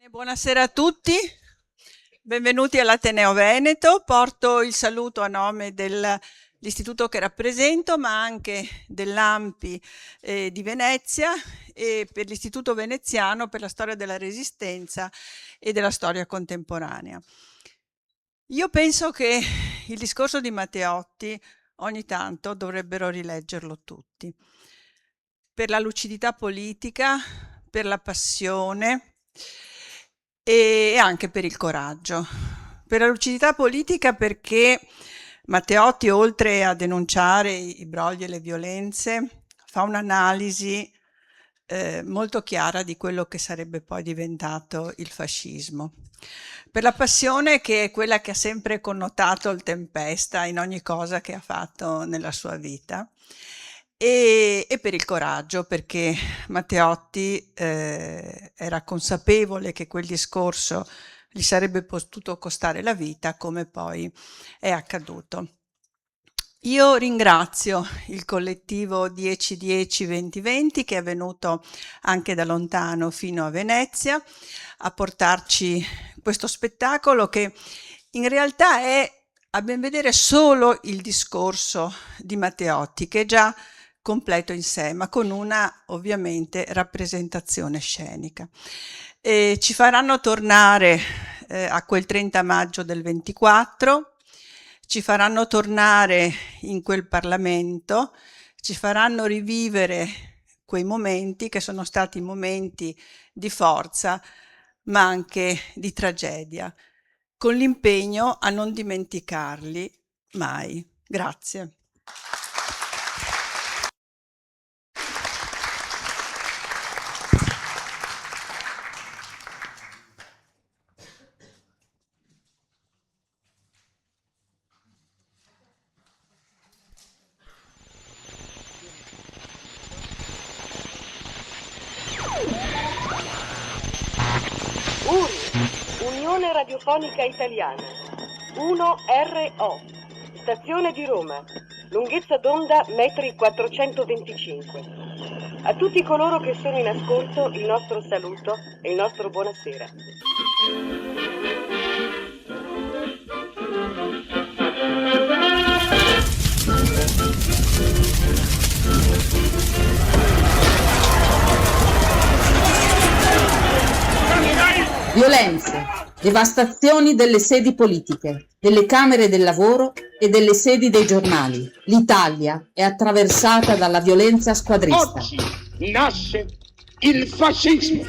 Buonasera a tutti, benvenuti all'Ateneo Veneto. Porto il saluto a nome dell'istituto che rappresento, ma anche dell'AMPI di Venezia e per l'Istituto Veneziano per la storia della Resistenza e della storia contemporanea. Io penso che il discorso di Matteotti ogni tanto dovrebbero rileggerlo tutti, per la lucidità politica, per la passione e anche per il coraggio. Per la lucidità politica perché Matteotti, oltre a denunciare i brogli e le violenze, fa un'analisi molto chiara di quello che sarebbe poi diventato il fascismo. Per la passione, che è quella che ha sempre connotato il Tempesta in ogni cosa che ha fatto nella sua vita, e per il coraggio, perché Matteotti era consapevole che quel discorso gli sarebbe potuto costare la vita, come poi è accaduto. Io ringrazio il collettivo 10-10-20-20 che è venuto anche da lontano fino a Venezia a portarci questo spettacolo che in realtà è, a ben vedere, solo il discorso di Matteotti, che è già completo in sé, ma con una ovviamente rappresentazione scenica. Ci faranno tornare a quel 30 maggio del 24, ci faranno tornare in quel Parlamento, ci faranno rivivere quei momenti che sono stati momenti di forza, ma anche di tragedia, con l'impegno a non dimenticarli mai. Grazie. Unione Radiofonica Italiana 1RO, stazione di Roma, lunghezza d'onda metri 425. A tutti coloro che sono in ascolto il nostro saluto e il nostro buonasera. Violenze, devastazioni delle sedi politiche, delle camere del lavoro e delle sedi dei giornali. L'Italia è attraversata dalla violenza squadrista. Oggi nasce il fascismo.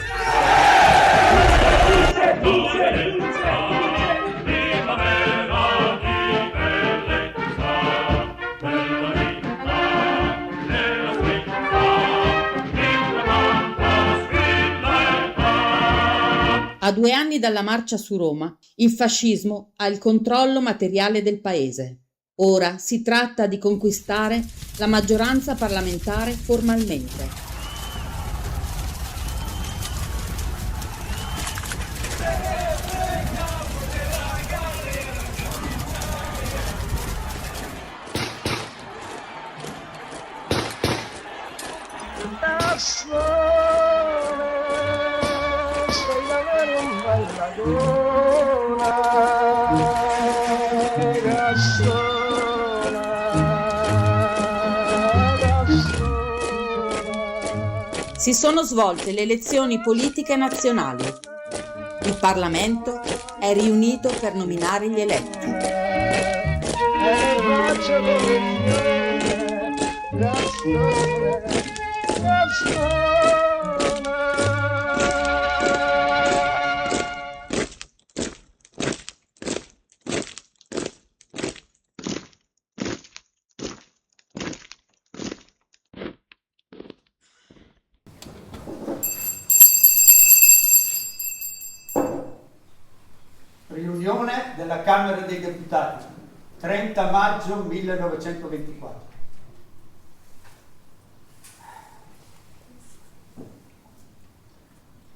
A 2 anni dalla marcia su Roma, il fascismo ha il controllo materiale del paese. Ora si tratta di conquistare la maggioranza parlamentare formalmente. Si sono svolte le elezioni politiche nazionali. Il Parlamento è riunito per nominare gli eletti. Riunione della Camera dei Deputati, 30 maggio 1924.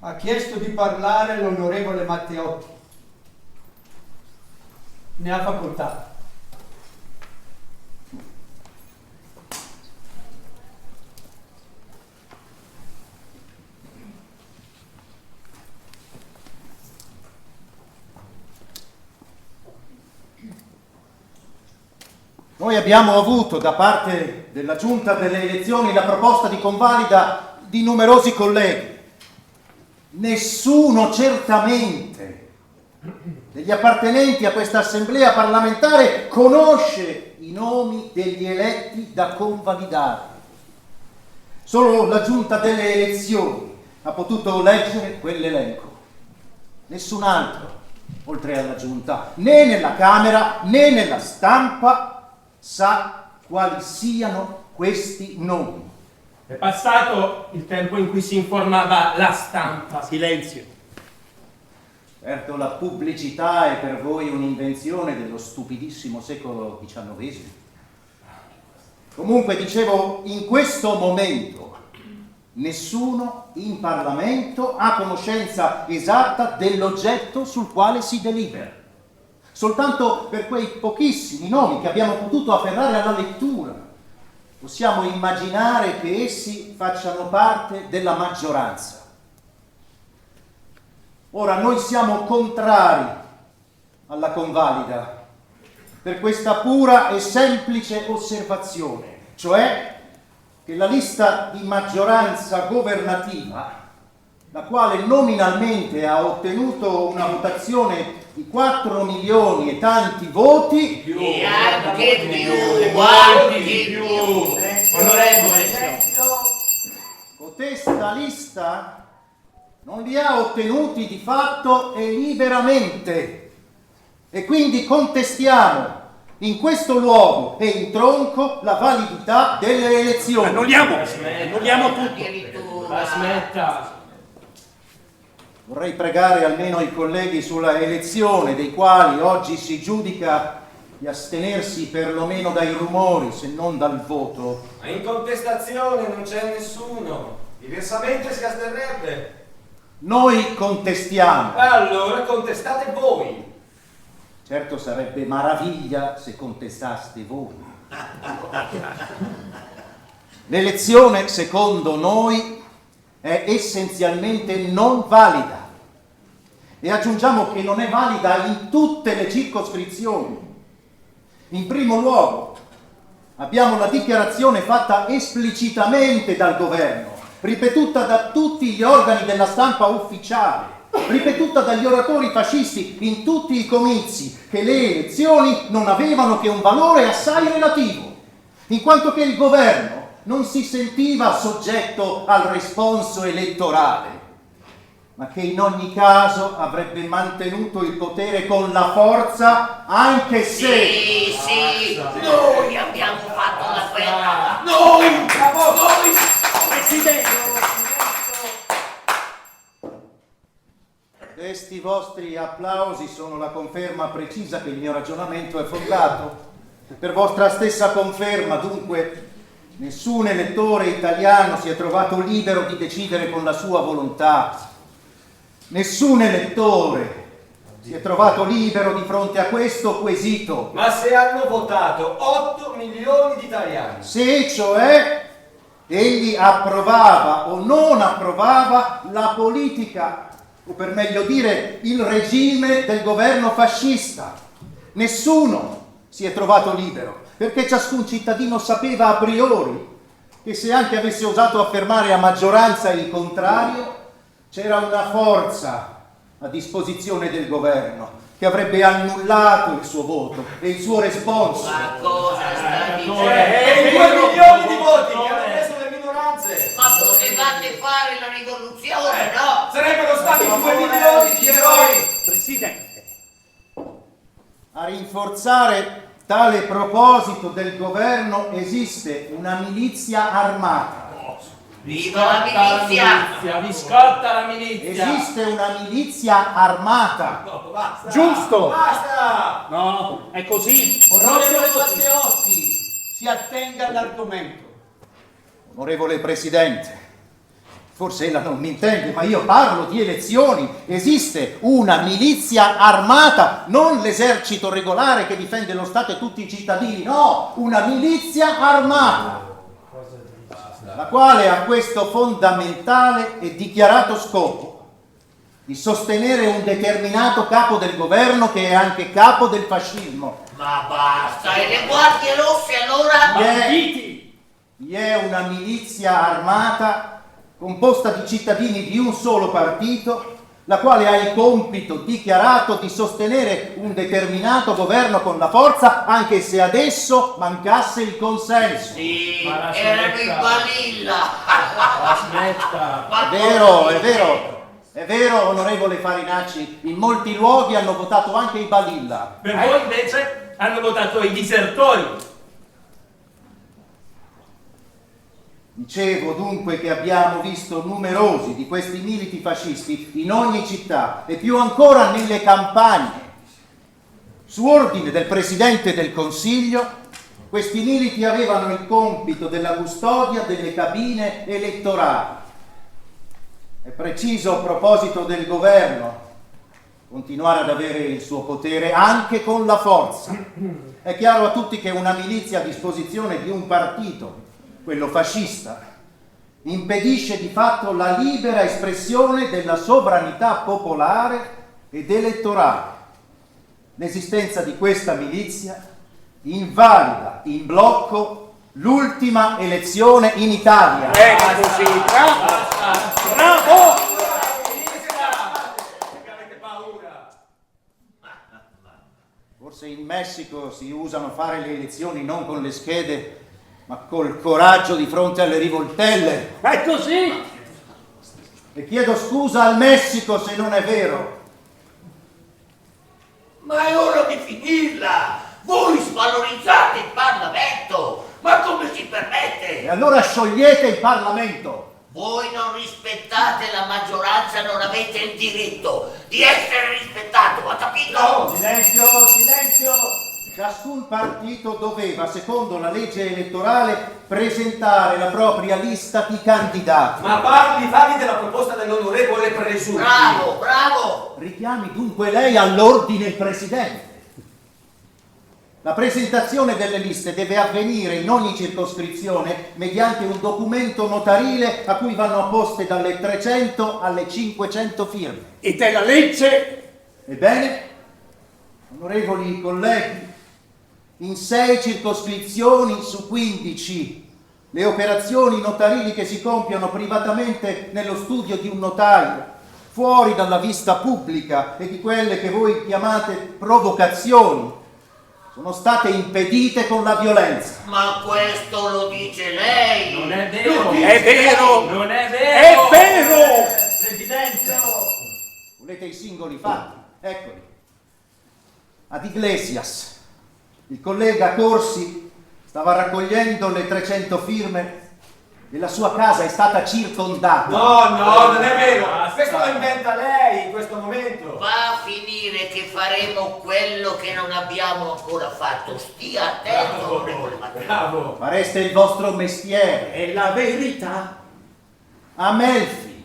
Ha chiesto di parlare l'onorevole Matteotti. Ne ha facoltà. Noi abbiamo avuto da parte della Giunta delle elezioni la proposta di convalida di numerosi colleghi. Nessuno certamente degli appartenenti a questa assemblea parlamentare conosce i nomi degli eletti da convalidare. Solo la Giunta delle elezioni ha potuto leggere quell'elenco. Nessun altro, oltre alla Giunta, né nella Camera né nella stampa, sa quali siano questi nomi. È passato il tempo in cui si informava la stampa. Silenzio. Certo, la pubblicità è per voi un'invenzione dello stupidissimo secolo XIX. Comunque, dicevo, in questo momento nessuno in Parlamento ha conoscenza esatta dell'oggetto sul quale si delibera. Soltanto per quei pochissimi nomi che abbiamo potuto afferrare alla lettura possiamo immaginare che essi facciano parte della maggioranza. Ora, noi siamo contrari alla convalida per questa pura e semplice osservazione, cioè che la lista di maggioranza governativa, la quale nominalmente ha ottenuto una votazione di 4 milioni e tanti voti, e anche più, onorevole, cotesta lista non li ha ottenuti di fatto e liberamente, e quindi contestiamo in questo luogo e in tronco la validità delle elezioni. Annulliamo tutto. La smetta. Vorrei pregare almeno i colleghi sulla elezione, dei quali oggi si giudica di astenersi perlomeno dai rumori, se non dal voto. Ma in contestazione non c'è nessuno, diversamente si asterrebbe. Noi contestiamo. Allora contestate voi. Certo, sarebbe maraviglia se contestaste voi. L'elezione, secondo noi, è essenzialmente non valida. E aggiungiamo che non è valida in tutte le circoscrizioni. In primo luogo, abbiamo la dichiarazione fatta esplicitamente dal governo, ripetuta da tutti gli organi della stampa ufficiale, ripetuta dagli oratori fascisti in tutti i comizi, che le elezioni non avevano che un valore assai relativo, in quanto che il governo non si sentiva soggetto al responso elettorale, ma che in ogni caso avrebbe mantenuto il potere con la forza, anche se... Sì, noi abbiamo fatto la guerra. Noi, Presidente. Questi vostri applausi sono la conferma precisa che il mio ragionamento è fondato. Per vostra stessa conferma, dunque, nessun elettore italiano si è trovato libero di decidere con la sua volontà. Nessun elettore si è trovato libero di fronte a questo quesito. Ma se hanno votato 8 milioni di italiani. Se cioè egli approvava o non approvava la politica, o per meglio dire il regime del governo fascista. Nessuno si è trovato libero, perché ciascun cittadino sapeva a priori che se anche avesse osato affermare a maggioranza il contrario, c'era una forza a disposizione del governo che avrebbe annullato il suo voto e il suo responso. Ma cosa sta dicendo? E 2 milioni di voti che hanno preso le minoranze. Ma potevate fare la rivoluzione, no? Sarebbero stati 2 milioni di eroi. Presidente. A rinforzare tale proposito del governo esiste una milizia armata. Viva la milizia! Vi scotta la milizia! Esiste una milizia armata. No, basta. Giusto. Basta. No, è così. Onorevole Matteotti, si attenga all'argomento. Onorevole Presidente, forse ella non mi intende, ma io parlo di elezioni. Esiste una milizia armata, non l'esercito regolare che difende lo Stato e tutti i cittadini, no, una milizia armata, la quale ha questo fondamentale e dichiarato scopo: di sostenere un determinato capo del governo che è anche capo del fascismo. Ma basta, e le guardie rosse allora? Vi è una milizia armata composta di cittadini di un solo partito, la quale ha il compito dichiarato di sostenere un determinato governo con la forza, anche se adesso mancasse il consenso. Sì, erano in Balilla. Aspetta. È vero, onorevole Farinacci, in molti luoghi hanno votato anche i Balilla. Per voi invece hanno votato i disertori. Dicevo dunque che abbiamo visto numerosi di questi militi fascisti in ogni città e più ancora nelle campagne. Su ordine del Presidente del Consiglio, questi militi avevano il compito della custodia delle cabine elettorali. È preciso a proposito del governo continuare ad avere il suo potere anche con la forza. È chiaro a tutti che una milizia a disposizione di un partito, quello fascista, impedisce di fatto la libera espressione della sovranità popolare ed elettorale. L'esistenza di questa milizia invalida in blocco l'ultima elezione in Italia. Ecco così, bravo! Bravo! Forse in Messico si usano fare le elezioni non con le schede, ma col coraggio di fronte alle rivoltelle. È così? E chiedo scusa al Messico se non è vero. Ma è ora di finirla! Voi svalorizzate il Parlamento! Ma come si permette? E allora sciogliete il Parlamento. Voi non rispettate la maggioranza, non avete il diritto di essere rispettato, ha capito? No, silenzio, silenzio! Ciascun partito doveva, secondo la legge elettorale, presentare la propria lista di candidati. Ma parli della proposta dell'onorevole Presunti. Bravo, bravo! Richiami dunque lei all'ordine il Presidente. La presentazione delle liste deve avvenire in ogni circoscrizione mediante un documento notarile a cui vanno apposte dalle 300 alle 500 firme. E della legge? Ebbene, onorevoli colleghi, in 6 circoscrizioni su 15 le operazioni notarili che si compiono privatamente nello studio di un notaio, fuori dalla vista pubblica e di quelle che voi chiamate provocazioni, sono state impedite con la violenza. Ma questo lo dice lei! Non è vero! È vero! Non è vero! È vero! Presidente! Volete i singoli fatti? Eccoli. Ad Iglesias, il collega Corsi stava raccogliendo le 300 firme e la sua casa è stata circondata. No, non è vero. Questo lo inventa lei in questo momento. Va a finire che faremo quello che non abbiamo ancora fatto. Stia attento, onorevole Matteo. Bravo! Fareste il vostro mestiere. È la verità. A Melfi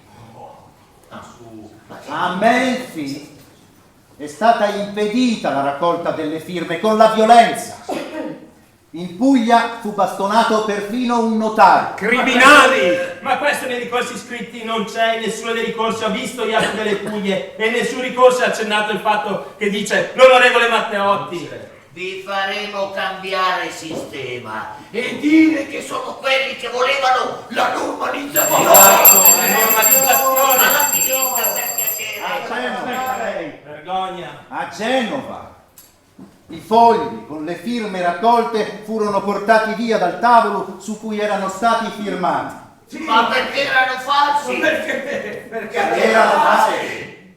è stata impedita la raccolta delle firme con la violenza. In Puglia fu bastonato perfino un notaio. Criminali! Ma questo nei ricorsi scritti non c'è, nessuno dei ricorsi ha visto gli atti delle Puglie e nessun ricorso ha accennato il fatto che dice l'onorevole Matteotti. Vi faremo cambiare sistema e dire che sono quelli che volevano la normalizzazione. Esatto, la normalizzazione. Ma la finita per piacere. Vergogna. A Genova i fogli con le firme raccolte furono portati via dal tavolo su cui erano stati firmati. Ma perché erano falsi?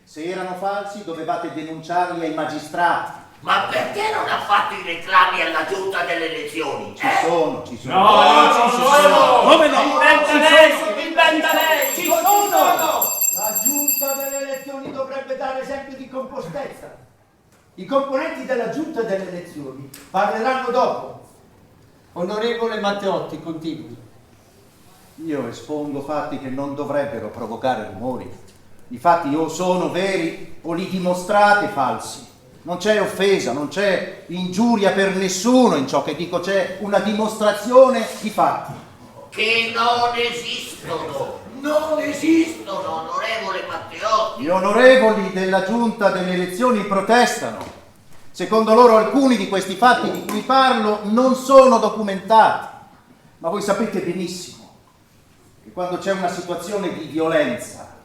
Se erano falsi dovevate denunciarli ai magistrati. Ma perché non ha fatto i reclami alla giunta delle elezioni? Ci sono. No, non ci sono! Come no? Inventa lei! Ci sono! La giunta delle elezioni dovrebbe dare esempio di compostezza. I componenti della giunta delle elezioni parleranno dopo. Onorevole Matteotti, continui. Io espongo fatti che non dovrebbero provocare rumori. I fatti o sono veri o li dimostrate falsi. Non c'è offesa, non c'è ingiuria per nessuno in ciò che dico, c'è una dimostrazione di fatti. Che non esistono. Non esistono, onorevole Matteotti. Gli onorevoli della giunta delle elezioni protestano. Secondo loro alcuni di questi fatti di cui parlo non sono documentati, ma voi sapete benissimo che quando c'è una situazione di violenza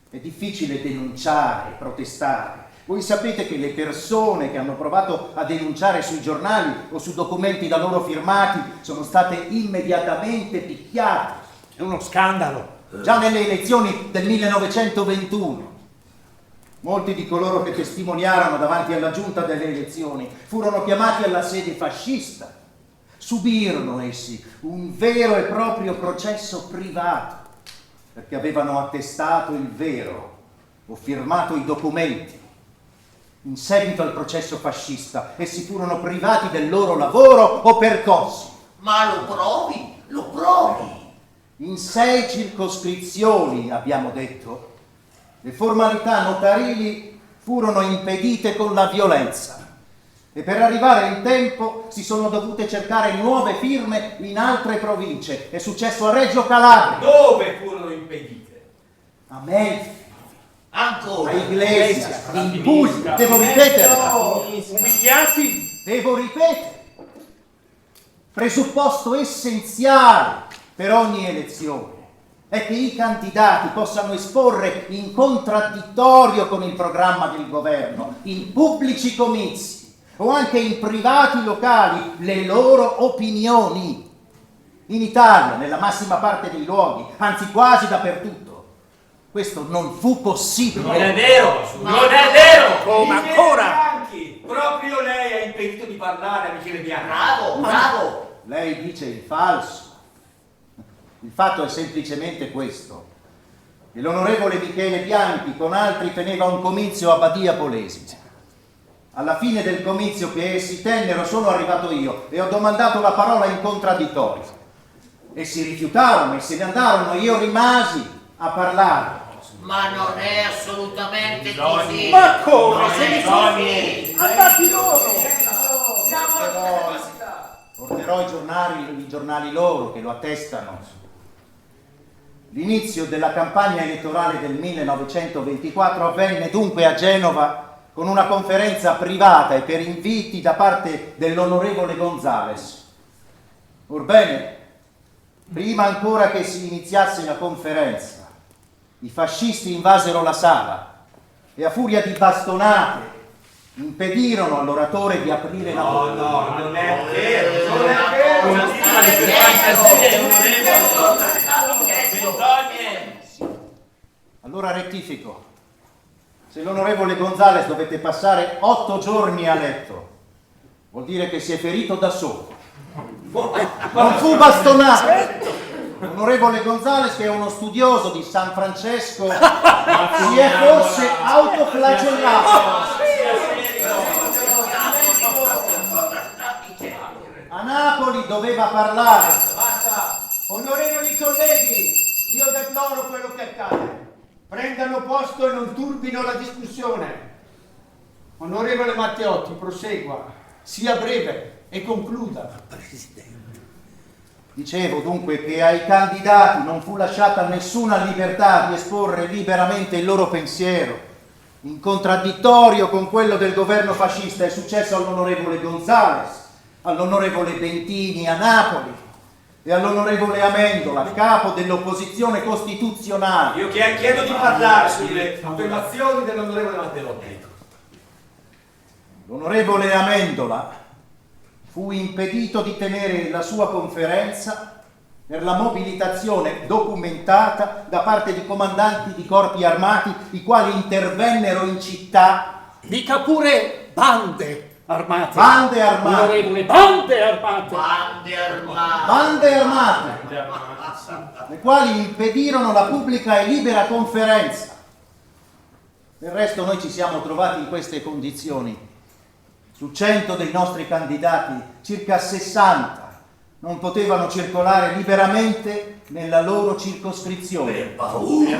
è difficile denunciare, protestare. Voi sapete che le persone che hanno provato a denunciare sui giornali o su documenti da loro firmati sono state immediatamente picchiate. È uno scandalo. Già nelle elezioni del 1921, molti di coloro che testimoniarono davanti alla giunta delle elezioni furono chiamati alla sede fascista. Subirono essi un vero e proprio processo privato perché avevano attestato il vero o firmato i documenti. In seguito al processo fascista essi furono privati del loro lavoro o percossi. Ma lo provi, lo provi. In 6 circoscrizioni, abbiamo detto, le formalità notarili furono impedite con la violenza e per arrivare in tempo si sono dovute cercare nuove firme in altre province. È successo a Reggio Calabria. Dove furono impedite? A Melfi. Ancora. A Iglesias. In Puglia. Devo ripetere. Umiliati? Devo ripetere. Presupposto essenziale per ogni elezione è che i candidati possano esporre in contraddittorio con il programma del governo, in pubblici comizi o anche in privati locali, le loro opinioni. In Italia, nella massima parte dei luoghi, anzi quasi dappertutto, questo non fu possibile. Non è vero, non è vero! Come ancora? Bianchi, proprio lei ha impedito di parlare a Michele Bianchi. Bravo, bravo. Lei dice il falso. Il fatto è semplicemente questo, che l'onorevole Michele Bianchi con altri teneva un comizio a Badia Polesi. Alla fine del comizio che essi tennero sono arrivato io e ho domandato la parola in contraddittorio. Essi rifiutarono e se ne andarono e io rimasi a parlare. Ma non è assolutamente così. Ma come? Non Se è ne sono così. andati loro! Porterò i giornali loro che lo attestano. L'inizio della campagna elettorale del 1924 avvenne dunque a Genova con una conferenza privata e per inviti da parte dell'onorevole Gonzales. Orbene, prima ancora che si iniziasse la conferenza, i fascisti invasero la sala e a furia di bastonate impedirono all'oratore di aprire la bocca. No, non è vero, non è vero. Allora rettifico. Se l'onorevole Gonzales dovette passare 8 giorni a letto, vuol dire che si è ferito da solo. Non fu bastonato. L'onorevole Gonzales, che è uno studioso di San Francesco, si è forse autoflagellato. A Napoli doveva parlare. Basta! Onorevoli colleghi, io deploro quello che accade. Prendano posto e non turbino la discussione. Onorevole Matteotti, prosegua. Sia breve e concluda. Dicevo dunque che ai candidati non fu lasciata nessuna libertà di esporre liberamente il loro pensiero, in contraddittorio con quello del governo fascista. È successo all'onorevole Gonzales, all'onorevole Bentini a Napoli e all'onorevole Amendola, capo dell'opposizione costituzionale. Io chiedo di parlare sulle affermazioni dell'onorevole Matteotti. L'onorevole Amendola fu impedito di tenere la sua conferenza per la mobilitazione documentata da parte di comandanti di corpi armati, i quali intervennero in città. Dica pure bande armate. Bande armate. Onorevole, bande armate. Bande armate. Bande armate, le quali impedirono la pubblica e libera conferenza. Del resto noi ci siamo trovati in queste condizioni. Su 100 dei nostri candidati, circa 60 non potevano circolare liberamente nella loro circoscrizione. Paura.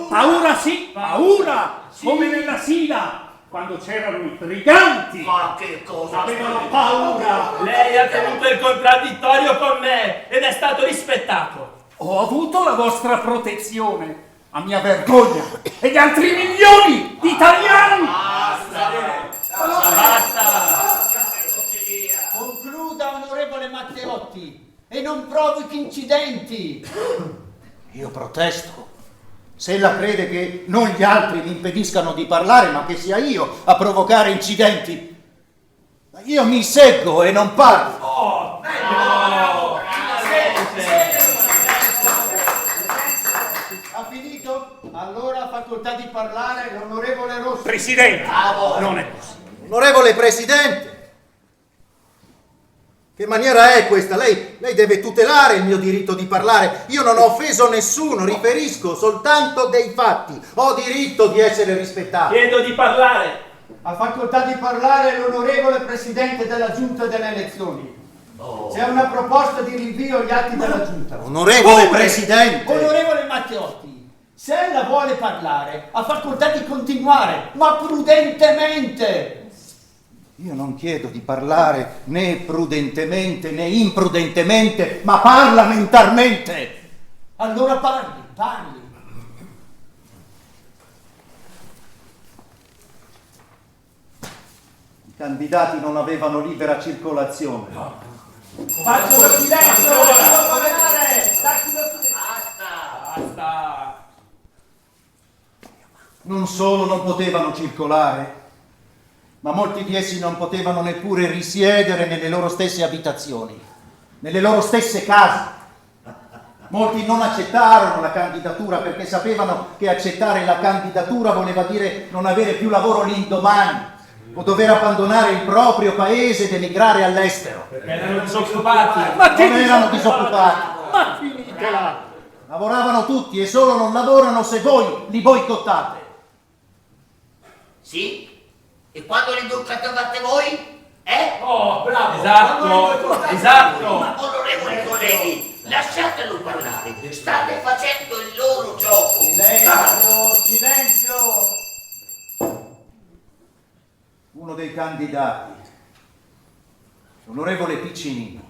Paura sì, paura! Come nella Sila, quando c'erano i briganti. Ma che cosa? Avevano paura. Lei ha tenuto il contraddittorio con me ed è stato rispettato aspettato? Ho avuto la vostra protezione, a mia vergogna, e gli altri milioni di italiani! Basta! Concluda, onorevole Matteotti, e non provochi incidenti. Io protesto. Se ella crede che non gli altri mi impediscano di parlare, ma che sia io a provocare incidenti, io mi seggo e non parlo. Ha finito? Allora ha facoltà di parlare l'onorevole Rossi. Presidente, non è possibile. Onorevole Presidente, che maniera è questa? Lei deve tutelare il mio diritto di parlare. Io non ho offeso nessuno, riferisco soltanto dei fatti. Ho diritto di essere rispettato. Chiedo di parlare. Ha facoltà di parlare l'onorevole Presidente della Giunta delle Elezioni. C'è una proposta di rinvio agli atti della Giunta. Onorevole Presidente! Onorevole Matteotti, se ella vuole parlare, ha facoltà di continuare, ma prudentemente. Io non chiedo di parlare né prudentemente né imprudentemente, ma parlamentarmente. Allora parli. I candidati non avevano libera circolazione. Faccio lo silenzio! Basta! Non solo non potevano circolare, ma molti di essi non potevano neppure risiedere nelle loro stesse abitazioni, nelle loro stesse case. Molti non accettarono la candidatura perché sapevano che accettare la candidatura voleva dire non avere più lavoro l'indomani o dover abbandonare il proprio paese ed emigrare all'estero. Perché erano disoccupati. Non erano disoccupati. Ma finitela! Lavoravano tutti e solo non lavorano se voi li boicottate. Sì? E quando li boicottate voi? Oh, bravo! Esatto! Ma onorevoli colleghi, lasciatelo parlare. State facendo il loro gioco. Silenzio! Uno dei candidati, l'onorevole Piccinini,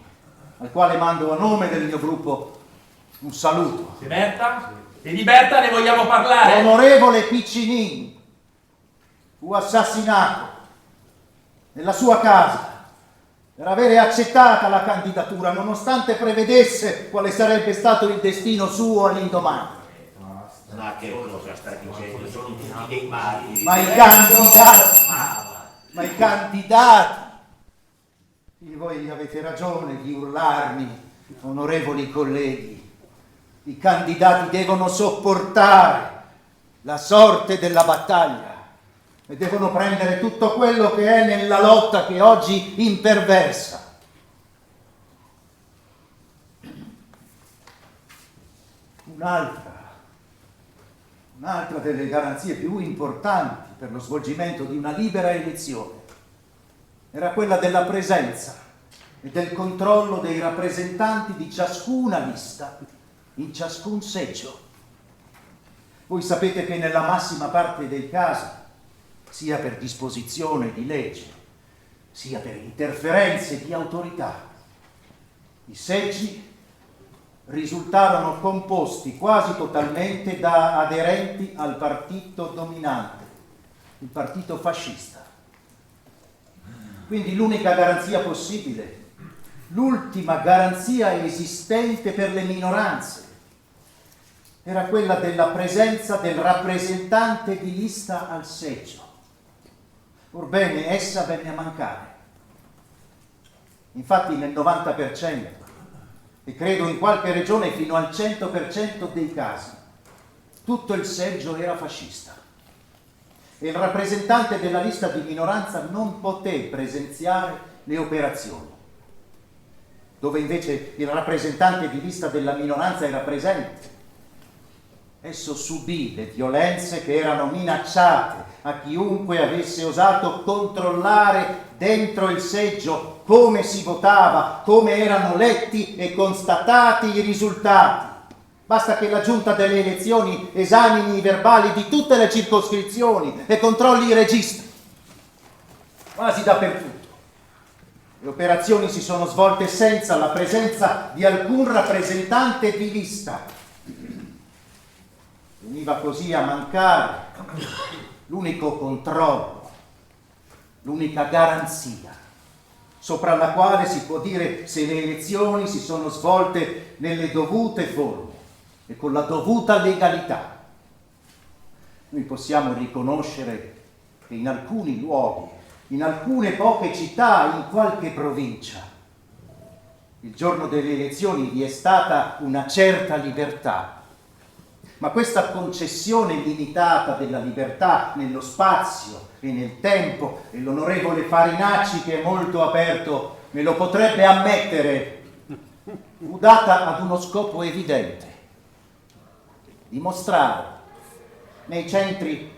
al quale mando a nome del mio gruppo un saluto. Di Berta? E di Berta ne vogliamo parlare? L'onorevole Piccinini fu assassinato nella sua casa per avere accettata la candidatura nonostante prevedesse quale sarebbe stato il destino suo all'indomani. Ma che cosa sta dicendo? Sono tutti dei mali. Ma i candidati, voi avete ragione di urlarmi, onorevoli colleghi, i candidati devono sopportare la sorte della battaglia e devono prendere tutto quello che è nella lotta che oggi imperversa. Un'altra delle garanzie più importanti per lo svolgimento di una libera elezione era quella della presenza e del controllo dei rappresentanti di ciascuna lista in ciascun seggio. Voi sapete che nella massima parte dei casi, sia per disposizione di legge, sia per interferenze di autorità, i seggi risultarono composti quasi totalmente da aderenti al partito dominante, il partito fascista. Quindi l'unica garanzia possibile, l'ultima garanzia esistente per le minoranze, era quella della presenza del rappresentante di lista al seggio. Orbene, essa venne a mancare. Infatti nel 90%, e credo in qualche regione fino al 100% dei casi, tutto il seggio era fascista. E il rappresentante della lista di minoranza non poté presenziare le operazioni. Dove invece il rappresentante di lista della minoranza era presente, esso subì le violenze che erano minacciate a chiunque avesse osato controllare dentro il seggio come si votava, come erano letti e constatati i risultati. Basta che la Giunta delle elezioni esamini i verbali di tutte le circoscrizioni e controlli i registri. Quasi dappertutto. Le operazioni si sono svolte senza la presenza di alcun rappresentante di lista. Veniva così a mancare l'unico controllo, l'unica garanzia sopra la quale si può dire se le elezioni si sono svolte nelle dovute forme e con la dovuta legalità. Noi possiamo riconoscere che in alcuni luoghi, in alcune poche città, in qualche provincia, il giorno delle elezioni vi è stata una certa libertà, ma questa concessione limitata della libertà nello spazio e nel tempo, e l'onorevole Farinacci, che è molto aperto, me lo potrebbe ammettere, fu data ad uno scopo evidente: dimostrare nei centri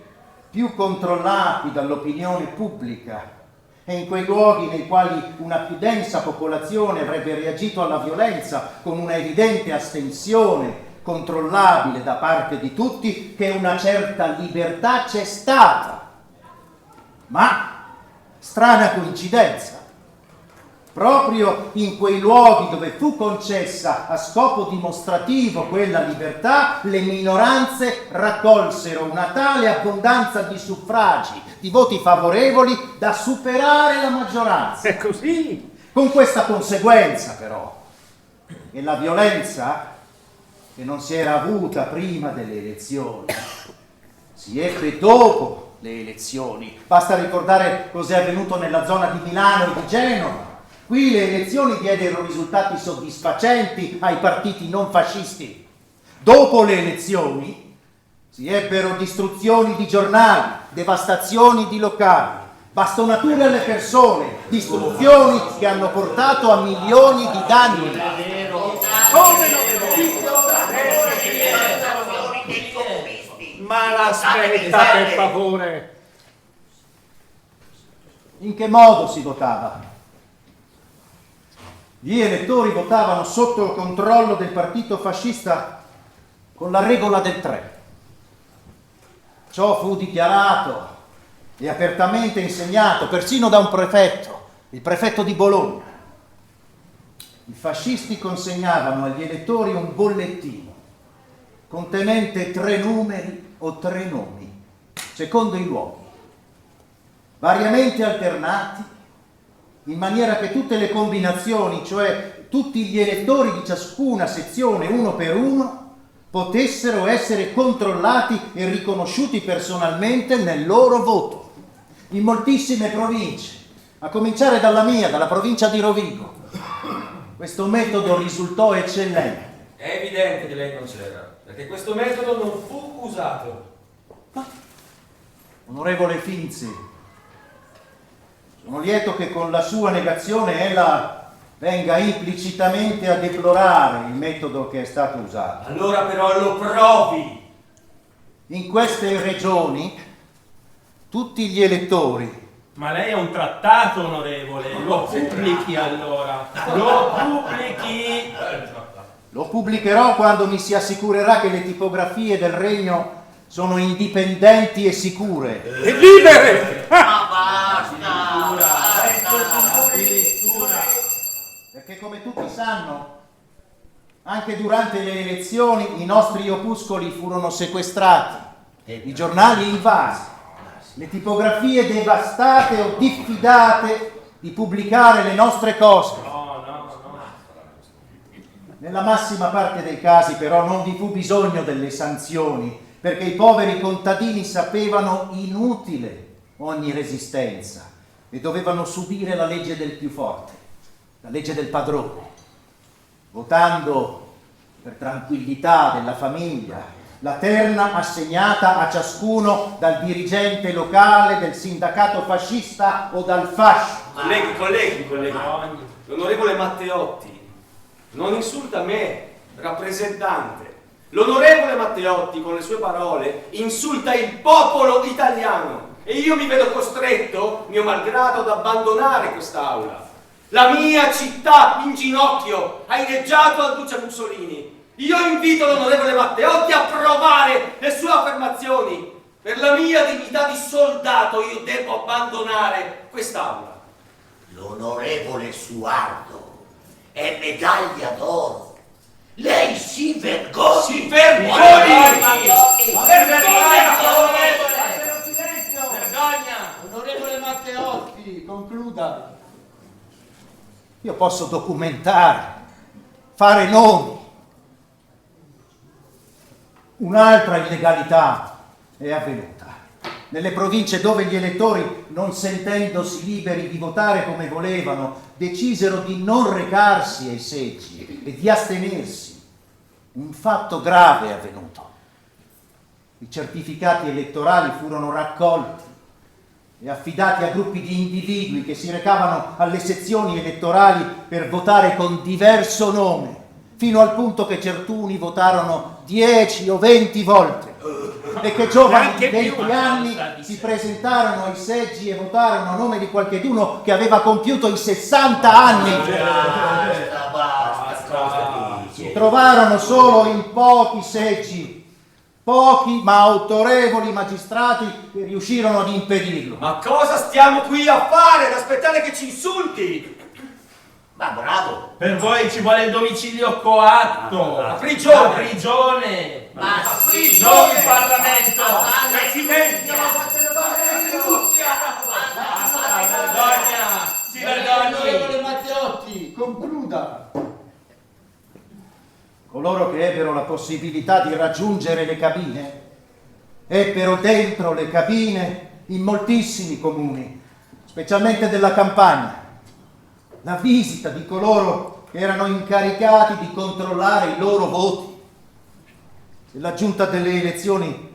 più controllati dall'opinione pubblica e in quei luoghi nei quali una più densa popolazione avrebbe reagito alla violenza con una evidente astensione controllabile da parte di tutti, che una certa libertà c'è stata. Ma, strana coincidenza, proprio in quei luoghi dove fu concessa a scopo dimostrativo quella libertà, le minoranze raccolsero una tale abbondanza di suffragi, di voti favorevoli, da superare la maggioranza. È così. Con questa conseguenza, però, che la violenza, che non si era avuta prima delle elezioni, si ebbe dopo le elezioni. Basta ricordare cos'è avvenuto nella zona di Milano e di Genova. Qui le elezioni diedero risultati soddisfacenti ai partiti non fascisti. Dopo le elezioni si ebbero distruzioni di giornali, devastazioni di locali, bastonature alle persone, distruzioni che hanno portato a milioni di danni. Ma l'aspetta, per favore. In che modo si votava? Gli elettori votavano sotto il controllo del partito fascista con la regola del 3. Ciò fu dichiarato e apertamente insegnato persino da un prefetto, il prefetto di Bologna. I fascisti consegnavano agli elettori un bollettino contenente 3 numeri o 3 nomi, secondo i luoghi, variamente alternati, in maniera che tutte le combinazioni, cioè tutti gli elettori di ciascuna sezione, uno per uno, potessero essere controllati e riconosciuti personalmente nel loro voto. In moltissime province, a cominciare dalla mia, dalla provincia di Rovigo, questo metodo risultò eccellente. È evidente che lei non c'era, perché questo metodo non fu usato. Onorevole Finzi, sono lieto che con la sua negazione ella venga implicitamente a deplorare il metodo che è stato usato. Allora però lo provi. In queste regioni tutti gli elettori... Ma lei è un trattato, onorevole, lo pubblichi allora, lo pubblichi. Lo pubblicherò quando mi si assicurerà che le tipografie del regno sono indipendenti e sicure. E libere! Ma basta! Perché come tutti sanno, anche durante le elezioni i nostri opuscoli furono sequestrati, i giornali invasi, le tipografie devastate o diffidate di pubblicare le nostre cose. Nella massima parte dei casi però non vi fu bisogno delle sanzioni, perché i poveri contadini sapevano inutile ogni resistenza e dovevano subire la legge del più forte, la legge del padrone, votando per tranquillità della famiglia la terna assegnata a ciascuno dal dirigente locale del sindacato fascista o dal fascio. Colleghi, l'onorevole Matteotti non insulta me, rappresentante. L'onorevole Matteotti, con le sue parole, insulta il popolo italiano e io mi vedo costretto, mio malgrado, ad abbandonare quest'aula. La mia città in ginocchio ha inneggiato a Duce Mussolini. Io invito l'onorevole Matteotti a provare le sue affermazioni. Per la mia dignità di soldato io devo abbandonare quest'aula. L'onorevole Suardo è medaglia d'oro. Lei si vergogna! Si vergogni! Vergogna! Onorevole Matteotti, concluda. Io posso documentare, fare nomi. Un'altra illegalità è avvenuta nelle province dove gli elettori, non sentendosi liberi di votare come volevano, decisero di non recarsi ai seggi e di astenersi. Un fatto grave è avvenuto. I certificati elettorali furono raccolti e affidati a gruppi di individui che si recavano alle sezioni elettorali per votare con diverso nome, fino al punto che certuni votarono 10 o 20 volte e che giovani di 20 anni si presentarono ai seggi e votarono a nome di qualcheduno che aveva compiuto i 60 anni. Si trovarono solo in pochi seggi, pochi ma autorevoli magistrati che riuscirono ad impedirlo. Ma cosa stiamo qui a fare? Ad aspettare che ci insulti? Ma bravo! Per voi ci vuole il domicilio coatto. La prigione! La prigione! Ma Non il Parlamento! Presidente! Vergogna! Si vergogni! Onorevole Matteotti, concluda. Coloro che ebbero la possibilità di raggiungere le cabine ebbero dentro le cabine in moltissimi comuni, specialmente della campagna, la visita di coloro che erano incaricati di controllare i loro voti. Se la giunta delle elezioni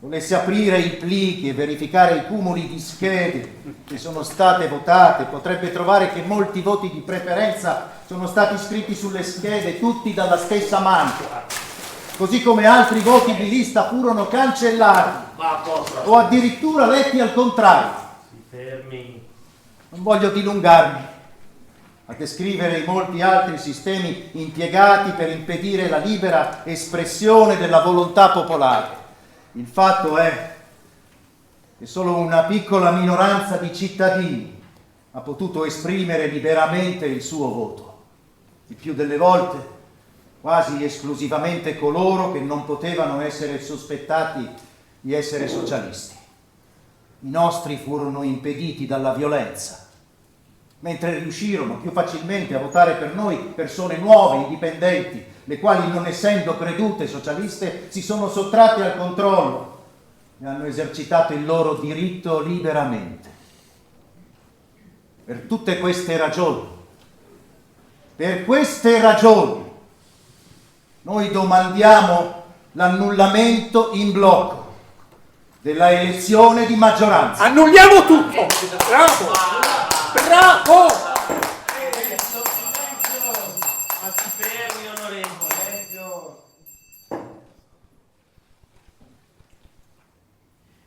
volesse aprire i plichi e verificare i cumuli di schede che sono state votate, potrebbe trovare che molti voti di preferenza sono stati scritti sulle schede tutti dalla stessa mano, così come altri voti di lista furono cancellati o addirittura letti al contrario. Si fermi. Non voglio dilungarmi a descrivere i molti altri sistemi impiegati per impedire la libera espressione della volontà popolare. Il fatto è che solo una piccola minoranza di cittadini ha potuto esprimere liberamente il suo voto. Il più delle volte, quasi esclusivamente coloro che non potevano essere sospettati di essere socialisti. I nostri furono impediti dalla violenza, mentre riuscirono più facilmente a votare per noi persone nuove, indipendenti, le quali, non essendo credute socialiste, si sono sottratte al controllo e hanno esercitato il loro diritto liberamente. Per tutte queste ragioni, noi domandiamo l'annullamento in blocco della elezione di maggioranza. Annulliamo tutto! Bravo! Bravo! Ma si fermi, onorevole.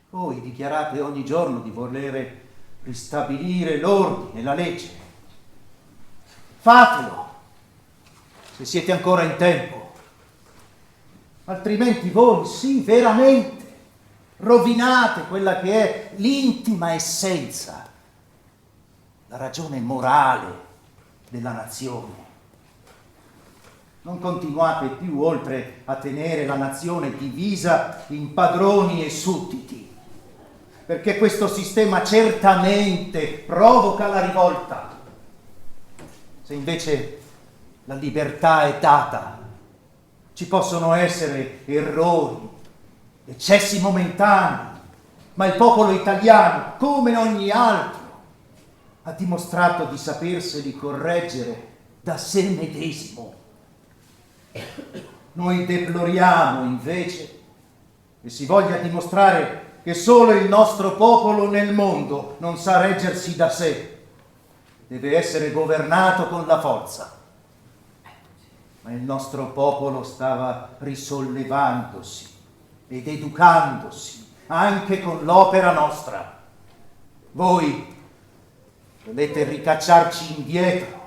Voi dichiarate ogni giorno di voler ristabilire l'ordine e la legge. Fatelo, se siete ancora in tempo. Altrimenti voi, sì, veramente, rovinate quella che è l'intima essenza, la ragione morale della nazione. Non continuate più oltre a tenere la nazione divisa in padroni e sudditi, perché questo sistema certamente provoca la rivolta. Se invece la libertà è data, ci possono essere errori, eccessi momentanei, ma il popolo italiano, come ogni altro, ha dimostrato di saperseli correggere da sé medesimo. Noi deploriamo invece che si voglia dimostrare che solo il nostro popolo nel mondo non sa reggersi da sé, deve essere governato con la forza. Ma il nostro popolo stava risollevandosi ed educandosi anche con l'opera nostra. Voi volete ricacciarci indietro.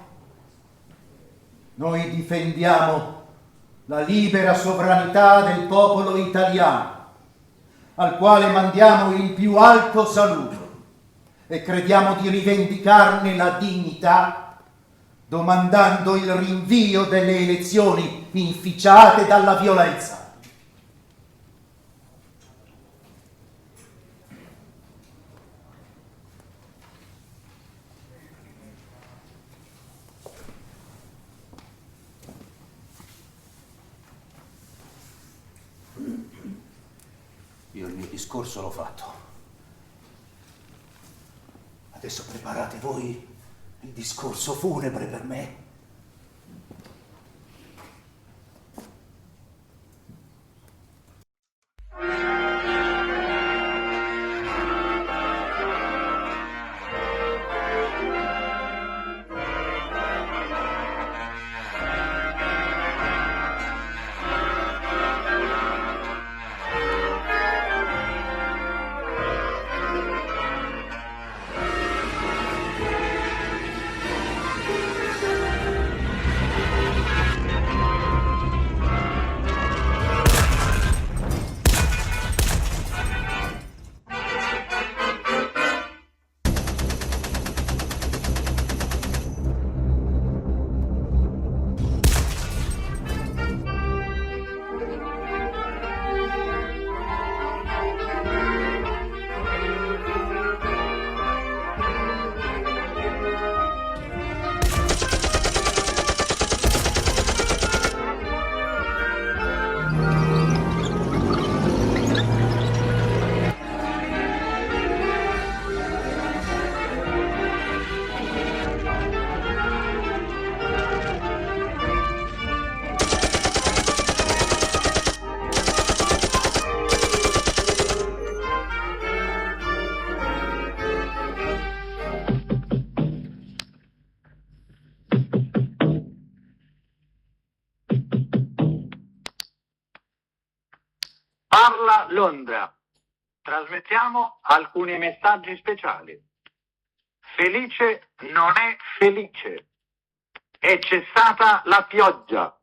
Noi difendiamo la libera sovranità del popolo italiano, al quale mandiamo il più alto saluto e crediamo di rivendicarne la dignità domandando il rinvio delle elezioni inficiate dalla violenza. Io il mio discorso l'ho fatto. Adesso preparate voi il discorso funebre per me. Parla Londra. Trasmettiamo alcuni messaggi speciali. Felice non è felice. È cessata la pioggia.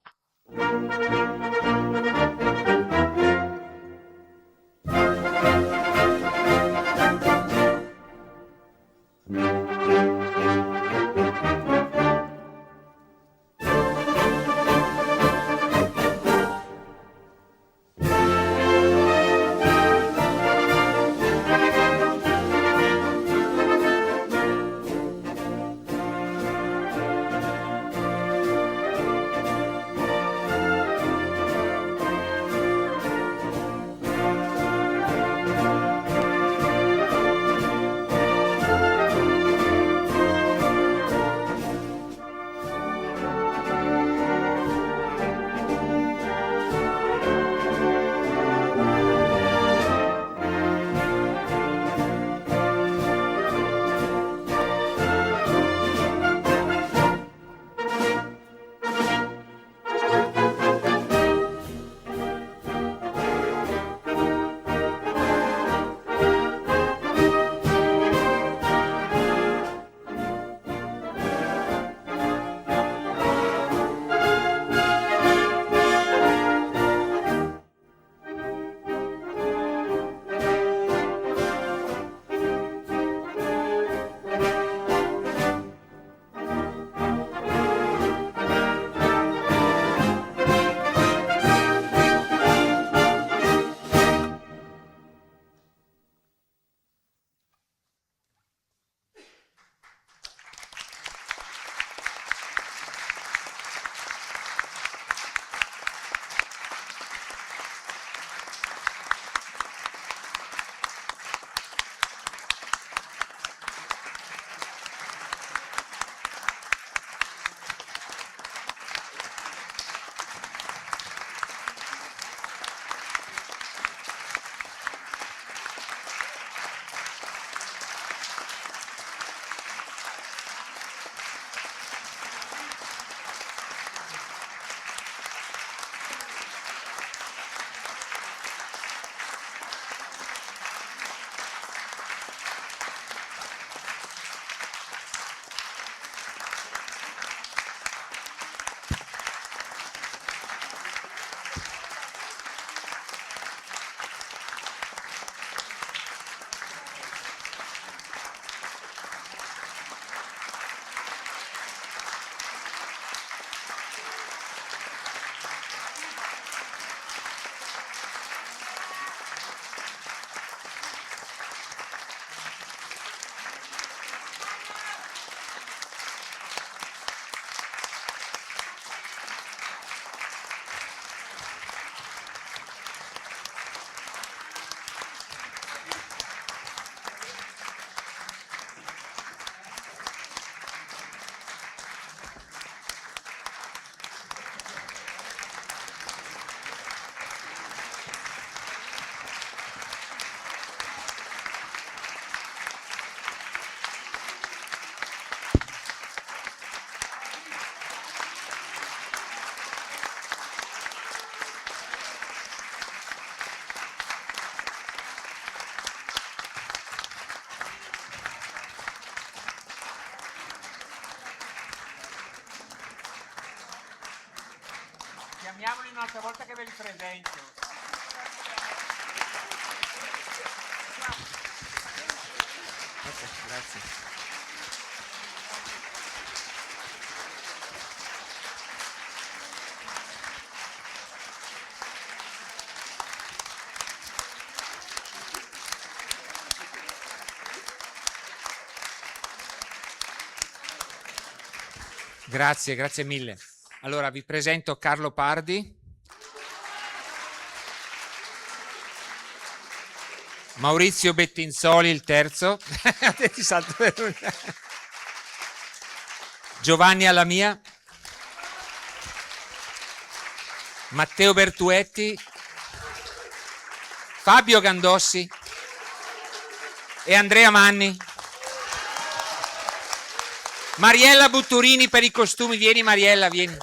un'altra volta che ve li presento. Grazie. Grazie, grazie mille. Allora vi presento Carlo Pardi, Maurizio Bettinzoli il terzo, Giovanni Alamia, Matteo Bertuetti, Fabio Gandossi e Andrea Manni. Mariella Butturini per i costumi, vieni Mariella, vieni.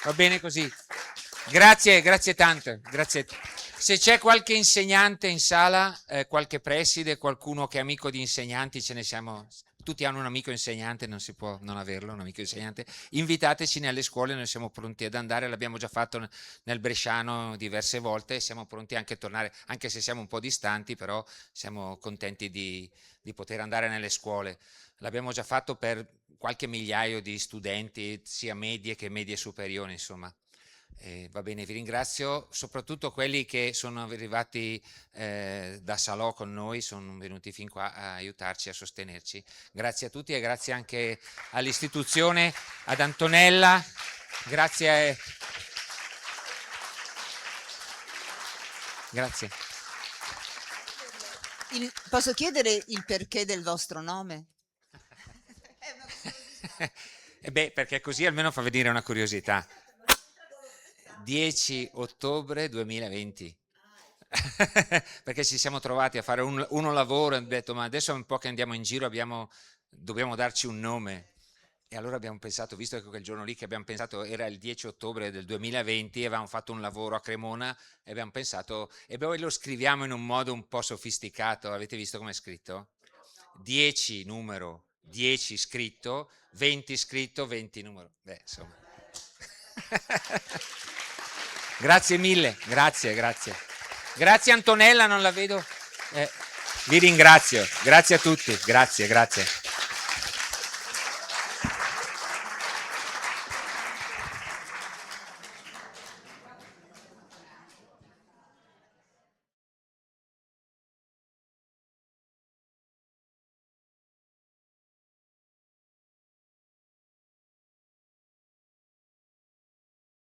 Va bene così. Grazie, grazie tanto. Grazie. Se c'è qualche insegnante in sala, qualche preside, qualcuno che è amico di insegnanti, ce ne siamo. Tutti hanno un amico insegnante, non si può non averlo, un amico insegnante. Invitateci nelle scuole, noi siamo pronti ad andare, l'abbiamo già fatto nel Bresciano diverse volte, siamo pronti anche a tornare, anche se siamo un po' distanti, però siamo contenti di poter andare nelle scuole. L'abbiamo già fatto per qualche migliaio di studenti, sia medie che medie superiori, insomma. Va bene, vi ringrazio, soprattutto quelli che sono arrivati da Salò con noi, sono venuti fin qua a aiutarci, a sostenerci. Grazie a tutti e grazie anche all'istituzione, ad Antonella, grazie. Grazie. Posso chiedere il perché del vostro nome? Perché così almeno fa venire una curiosità. 10 ottobre 2020 perché ci siamo trovati a fare uno lavoro e abbiamo detto ma adesso un po' che andiamo in giro dobbiamo darci un nome e allora abbiamo pensato, visto che quel giorno lì che abbiamo pensato era il 10 ottobre del 2020 avevamo fatto un lavoro a Cremona e abbiamo pensato e poi lo scriviamo in un modo un po' sofisticato, avete visto come è scritto? 10 numero, 10 scritto, 20 scritto, 20 numero, insomma. Grazie mille, grazie. Grazie Antonella, non la vedo. Vi ringrazio, grazie a tutti, grazie.